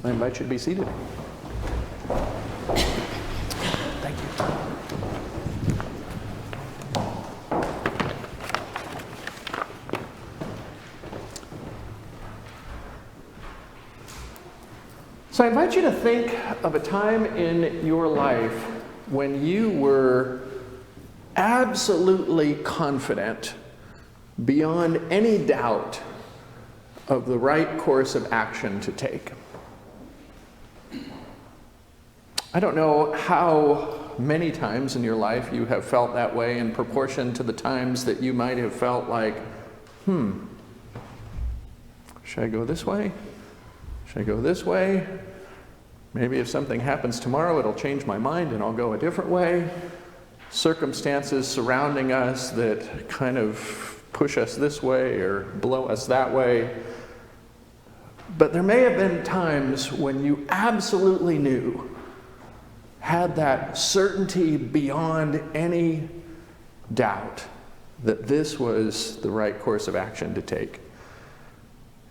I invite you to be seated. Thank you. So I invite you to think of a time in your life when you were absolutely confident, beyond any doubt, of the right course of action to take. I don't know how many times in your life you have felt that way in proportion to the times that you might have felt like, should I go this way? Should I go this way? Maybe if something happens tomorrow, it'll change my mind and I'll go a different way. Circumstances surrounding us that kind of push us this way or blow us that way. But there may have been times when you absolutely knew, had that certainty beyond any doubt that this was the right course of action to take.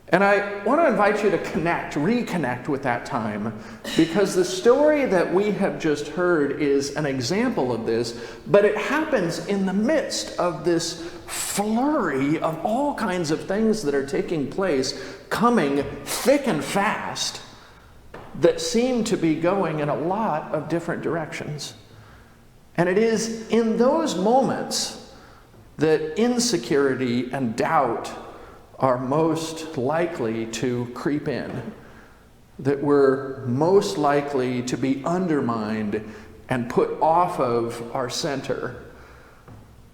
And I want to invite you to reconnect with that time, because the story that we have just heard is an example of this, but it happens in the midst of this flurry of all kinds of things that are taking place, coming thick and fast, that seem to be going in a lot of different directions. And it is in those moments that insecurity and doubt are most likely to creep in, that we're most likely to be undermined and put off of our center.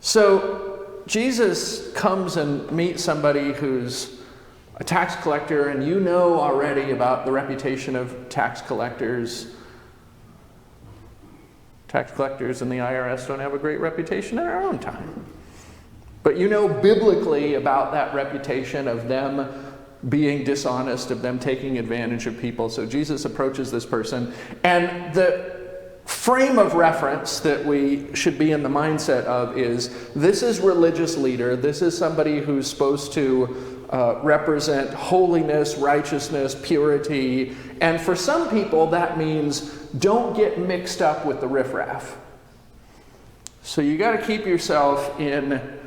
So Jesus comes and meets somebody who's a tax collector, and you know already about the reputation of tax collectors. Tax collectors and the IRS don't have a great reputation in our own time. But you know biblically about that reputation of them being dishonest, of them taking advantage of people. So Jesus approaches this person, and the frame of reference that we should be in the mindset of is, this is religious leader, this is somebody who's supposed to represent holiness, righteousness, purity, and for some people that means don't get mixed up with the riffraff. So you got to keep yourself in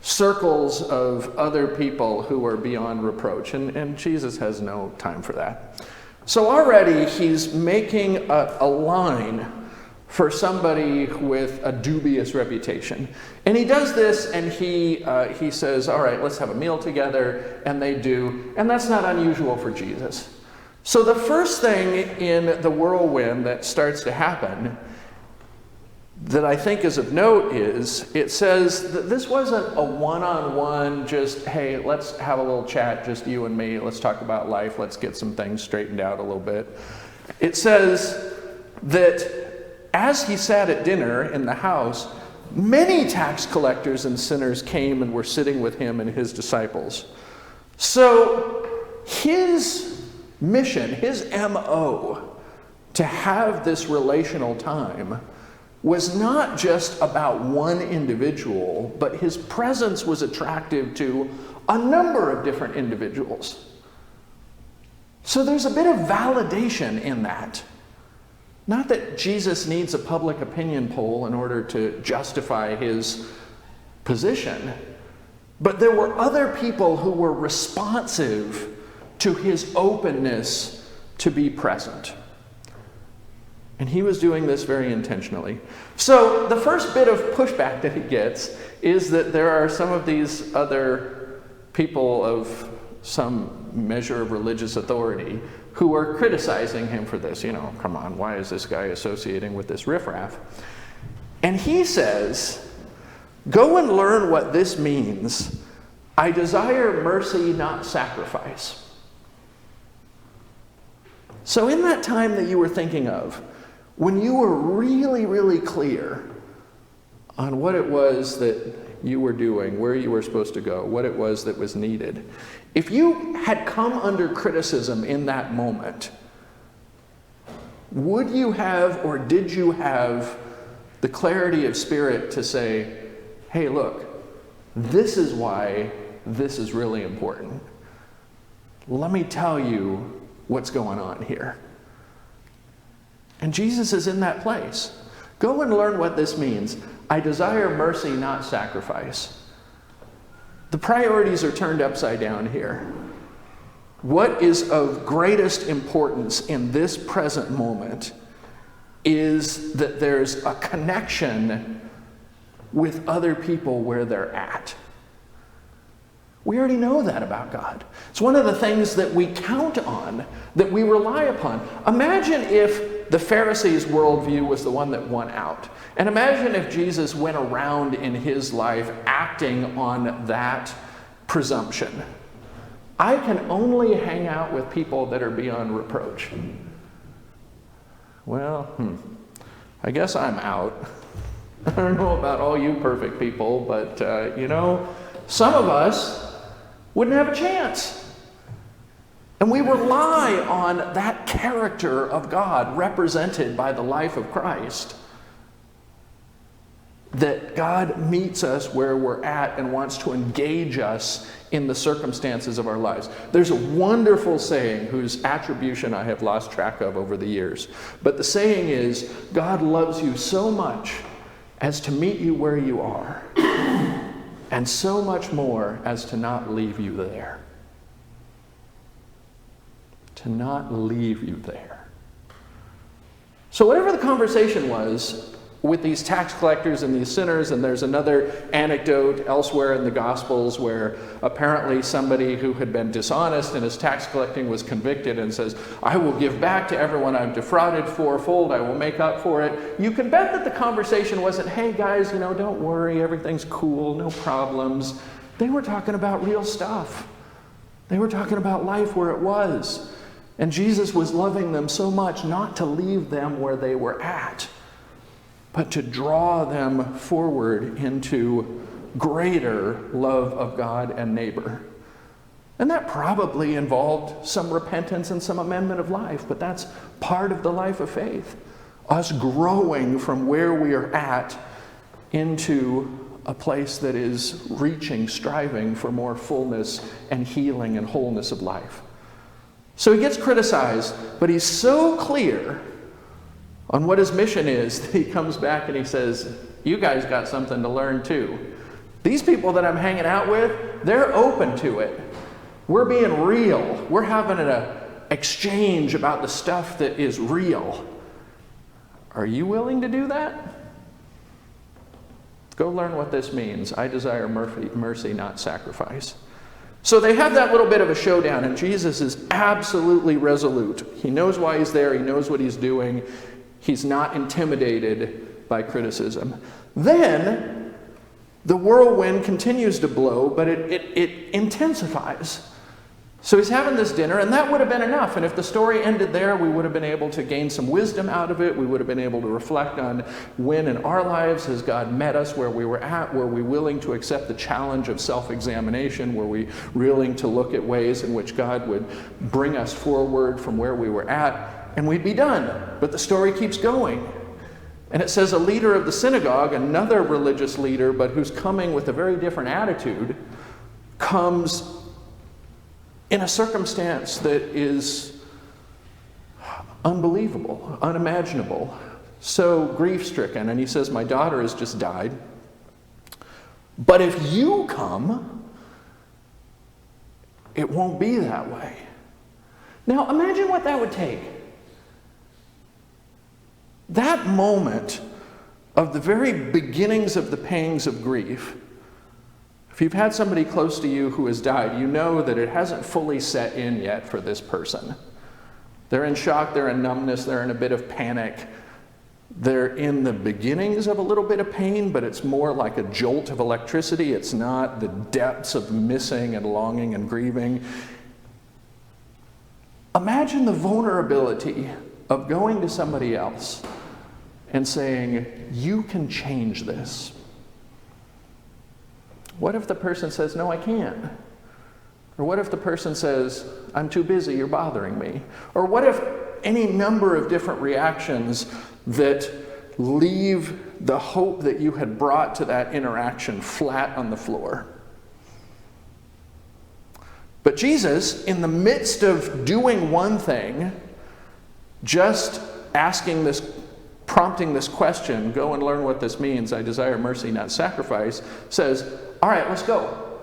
circles of other people who are beyond reproach, and Jesus has no time for that. So already he's making a line for somebody with a dubious reputation. And he does this, and he says, all right, let's have a meal together, and they do, and that's not unusual for Jesus. So the first thing in the whirlwind that starts to happen that I think is of note is, it says that this wasn't a one-on-one, just, hey, let's have a little chat, just you and me, let's talk about life, let's get some things straightened out a little bit. It says that as he sat at dinner in the house, many tax collectors and sinners came and were sitting with him and his disciples. So his mission, his MO, to have this relational time was not just about one individual, but his presence was attractive to a number of different individuals. So there's a bit of validation in that. Not that Jesus needs a public opinion poll in order to justify his position, but there were other people who were responsive to his openness to be present. And he was doing this very intentionally. So the first bit of pushback that he gets is that there are some of these other people of some measure of religious authority who are criticizing him for this. You know, come on, why is this guy associating with this riffraff? And he says, go and learn what this means. I desire mercy, not sacrifice. So in that time that you were thinking of, when you were really, really clear on what it was that you were doing, where you were supposed to go, what it was that was needed, if you had come under criticism in that moment, would you have, or did you have, the clarity of spirit to say, hey, look, this is why this is really important. Let me tell you what's going on here. And Jesus is in that place. Go and learn what this means. I desire mercy, not sacrifice. The priorities are turned upside down here. What is of greatest importance in this present moment is that there's a connection with other people where they're at. We already know that about God. It's one of the things that we count on, that we rely upon. Imagine if the Pharisees' worldview was the one that won out. And imagine if Jesus went around in his life acting on that presumption. I can only hang out with people that are beyond reproach. Well, I guess I'm out. I don't know about all you perfect people, but some of us wouldn't have a chance. And we rely on that character of God represented by the life of Christ. That God meets us where we're at and wants to engage us in the circumstances of our lives. There's a wonderful saying whose attribution I have lost track of over the years. But the saying is, God loves you so much as to meet you where you are, and so much more as to not leave you there. To not leave you there. So whatever the conversation was with these tax collectors and these sinners, and there's another anecdote elsewhere in the Gospels where apparently somebody who had been dishonest in his tax collecting was convicted and says, I will give back to everyone I've defrauded fourfold, I will make up for it. You can bet that the conversation wasn't, hey guys, don't worry, everything's cool, no problems. They were talking about real stuff. They were talking about life where it was. And Jesus was loving them so much not to leave them where they were at, but to draw them forward into greater love of God and neighbor. And that probably involved some repentance and some amendment of life, but that's part of the life of faith. Us growing from where we are at into a place that is reaching, striving for more fullness and healing and wholeness of life. So he gets criticized, but he's so clear on what his mission is that he comes back and he says, you guys got something to learn too. These people that I'm hanging out with, they're open to it. We're being real. We're having an exchange about the stuff that is real. Are you willing to do that? Go learn what this means. I desire mercy, not sacrifice. So they have that little bit of a showdown, and Jesus is absolutely resolute. He knows why he's there. He knows what he's doing. He's not intimidated by criticism. Then the whirlwind continues to blow, but it intensifies. So he's having this dinner, and that would have been enough. And if the story ended there, we would have been able to gain some wisdom out of it. We would have been able to reflect on when in our lives has God met us where we were at. Were we willing to accept the challenge of self-examination? Were we willing to look at ways in which God would bring us forward from where we were at? And we'd be done. But the story keeps going. And it says a leader of the synagogue, another religious leader, but who's coming with a very different attitude, comes in a circumstance that is unbelievable, unimaginable, so grief-stricken. And he says, my daughter has just died. But if you come, it won't be that way. Now imagine what that would take. That moment of the very beginnings of the pangs of grief. If you've had somebody close to you who has died, you know that it hasn't fully set in yet for this person. They're in shock, they're in numbness, they're in a bit of panic. They're in the beginnings of a little bit of pain, but it's more like a jolt of electricity. It's not the depths of missing and longing and grieving. Imagine the vulnerability of going to somebody else and saying, you can change this. What if the person says, no, I can't? Or what if the person says, I'm too busy, you're bothering me? Or what if any number of different reactions that leave the hope that you had brought to that interaction flat on the floor? But Jesus, in the midst of doing one thing, just prompting this question, go and learn what this means, I desire mercy, not sacrifice, says, all right, let's go.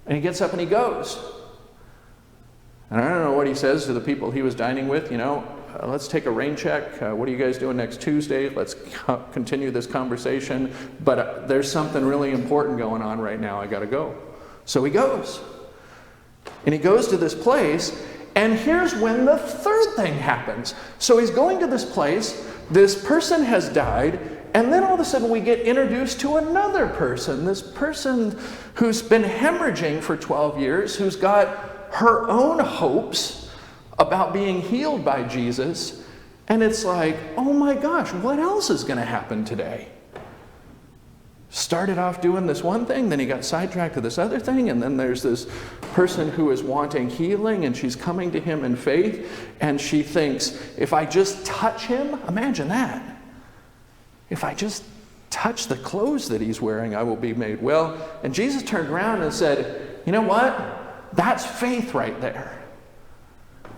And he gets up and he goes. And I don't know what he says to the people he was dining with, let's take a rain check. What are you guys doing next Tuesday? Let's continue this conversation. But there's something really important going on right now. I got to go. So he goes. And he goes to this place. And here's when the third thing happens. So he's going to this place. This person has died. And then all of a sudden we get introduced to another person. This person who's been hemorrhaging for 12 years, who's got her own hopes about being healed by Jesus, and it's like, oh my gosh, what else is going to happen today? Started off doing this one thing, then he got sidetracked to this other thing, and then there's this person who is wanting healing, and she's coming to him in faith, and she thinks, if I just touch him, imagine that. If I just touch the clothes that he's wearing, I will be made well. And Jesus turned around and said, you know what? That's faith right there.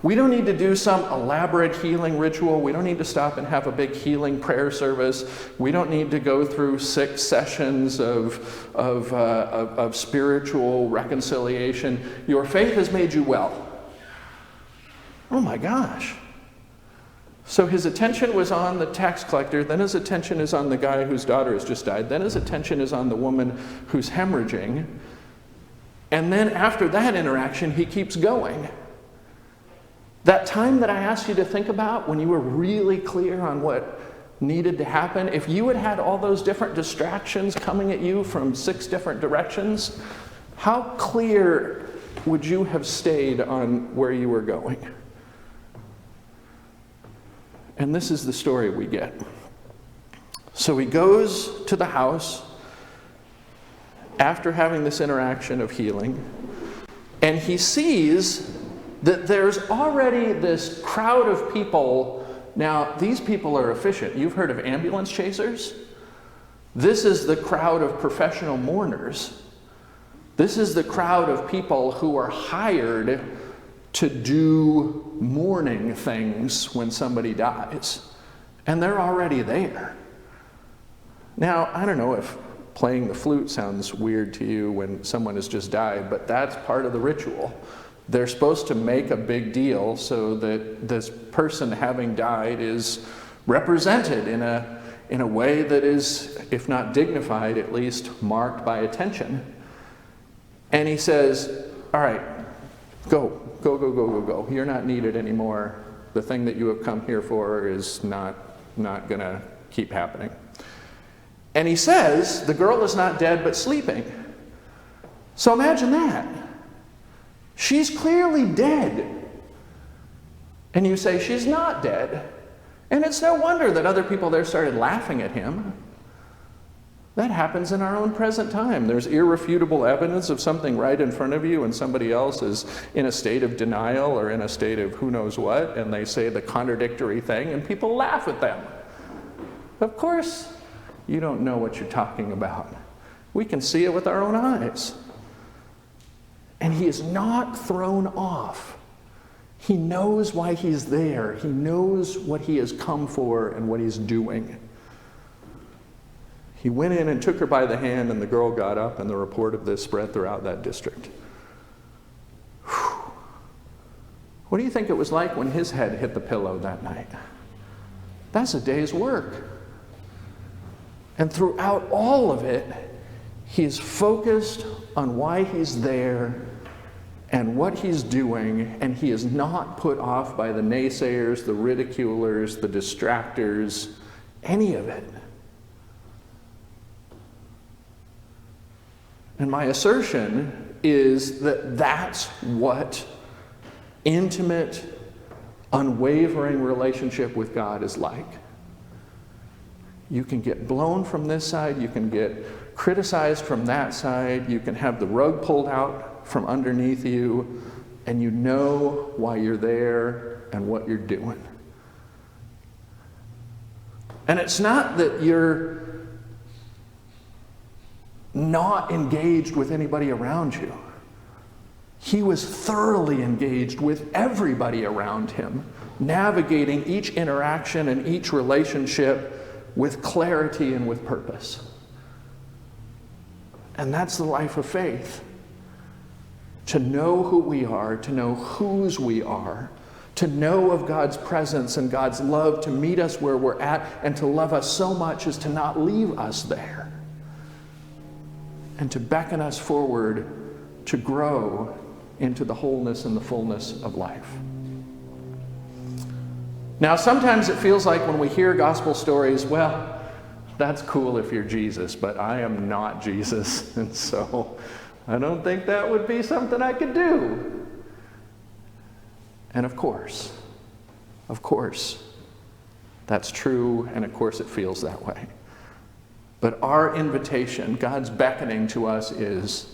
We don't need to do some elaborate healing ritual. We don't need to stop and have a big healing prayer service. We don't need to go through 6 sessions of spiritual reconciliation. Your faith has made you well. Oh my gosh. So his attention was on the tax collector, then his attention is on the guy whose daughter has just died, then his attention is on the woman who's hemorrhaging. And then after that interaction, he keeps going. That time that I asked you to think about when you were really clear on what needed to happen, if you had had all those different distractions coming at you from 6 different directions, how clear would you have stayed on where you were going? And this is the story we get. So he goes to the house after having this interaction of healing, and he sees that there's already this crowd of people. Now, these people are efficient. You've heard of ambulance chasers? This is the crowd of professional mourners. This is the crowd of people who are hired to do mourning things when somebody dies. And they're already there. Now, I don't know if playing the flute sounds weird to you when someone has just died, but that's part of the ritual. They're supposed to make a big deal so that this person having died is represented in a way that is, if not dignified, at least marked by attention. And he says, all right, go. You're not needed anymore. The thing that you have come here for is not going to keep happening. And he says, the girl is not dead but sleeping. So imagine that. She's clearly dead. And you say, she's not dead. And it's no wonder that other people there started laughing at him. That happens in our own present time. There's irrefutable evidence of something right in front of you, and somebody else is in a state of denial or in a state of who knows what, and they say the contradictory thing, and people laugh at them. Of course, you don't know what you're talking about. We can see it with our own eyes. And he is not thrown off. He knows why he's there. He knows what he has come for and what he's doing. He went in and took her by the hand, and the girl got up, and the report of this spread throughout that district. Whew. What do you think it was like when his head hit the pillow that night? That's a day's work. And throughout all of it, he's focused on why he's there and what he's doing, and he is not put off by the naysayers, the ridiculers, the distractors, any of it. And my assertion is that that's what intimate, unwavering relationship with God is like. You can get blown from this side, you can get criticized from that side, you can have the rug pulled out from underneath you, and you know why you're there and what you're doing. And it's not that you're not engaged with anybody around you. he was thoroughly engaged with everybody around him, navigating each interaction and each relationship with clarity and with purpose. And that's the life of faith. To know who we are, to know whose we are, to know of God's presence and God's love to meet us where we're at, and to love us so much as to not leave us there, and to beckon us forward to grow into the wholeness and the fullness of life. Now, sometimes it feels like when we hear gospel stories, well, that's cool if you're Jesus, but I am not Jesus, and so I don't think that would be something I could do. And of course, that's true, and of course it feels that way. But our invitation, God's beckoning to us, is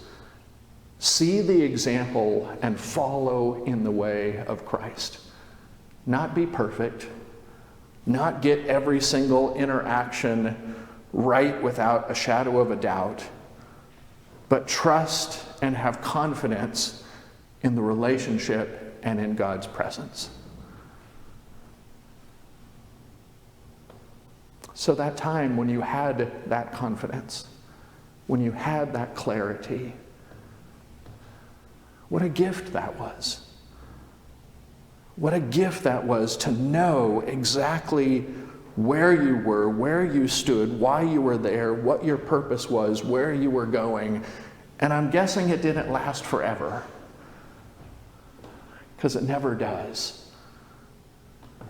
see the example and follow in the way of Christ. Not be perfect, not get every single interaction right without a shadow of a doubt, but trust and have confidence in the relationship and in God's presence. So that time when you had that confidence, when you had that clarity, what a gift that was. What a gift that was to know exactly where you were, where you stood, why you were there, what your purpose was, where you were going. And I'm guessing it didn't last forever, because it never does.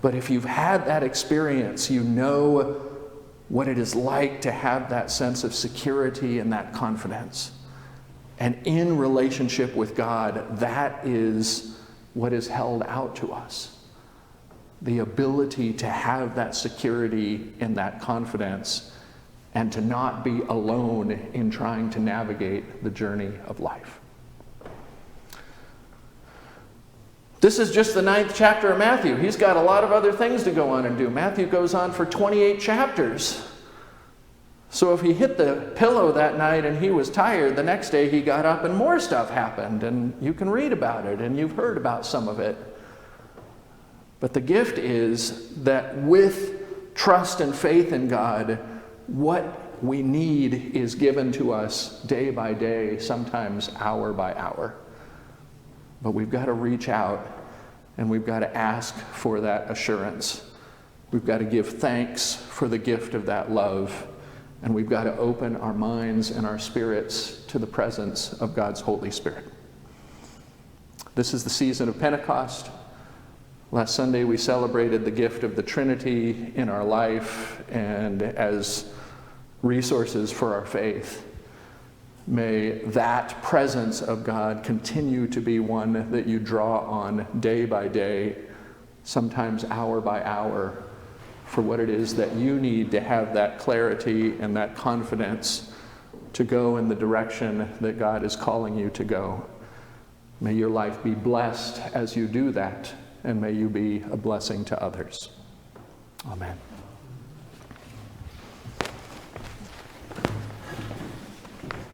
But if you've had that experience, you know what it is like to have that sense of security and that confidence. And in relationship with God, that is what is held out to us. The ability to have that security and that confidence, and to not be alone in trying to navigate the journey of life. This is just the 9th chapter of Matthew. He's got a lot of other things to go on and do. Matthew goes on for 28 chapters. So if he hit the pillow that night and he was tired, the next day he got up and more stuff happened, and you can read about it and you've heard about some of it. But the gift is that with trust and faith in God, what we need is given to us day by day, sometimes hour by hour. But we've got to reach out and we've got to ask for that assurance. We've got to give thanks for the gift of that love. And we've got to open our minds and our spirits to the presence of God's Holy Spirit. This is the season of Pentecost. Last Sunday we celebrated the gift of the Trinity in our life and as resources for our faith. May that presence of God continue to be one that you draw on day by day, sometimes hour by hour, for what it is that you need to have that clarity and that confidence to go in the direction that God is calling you to go. May your life be blessed as you do that, and may you be a blessing to others. Amen.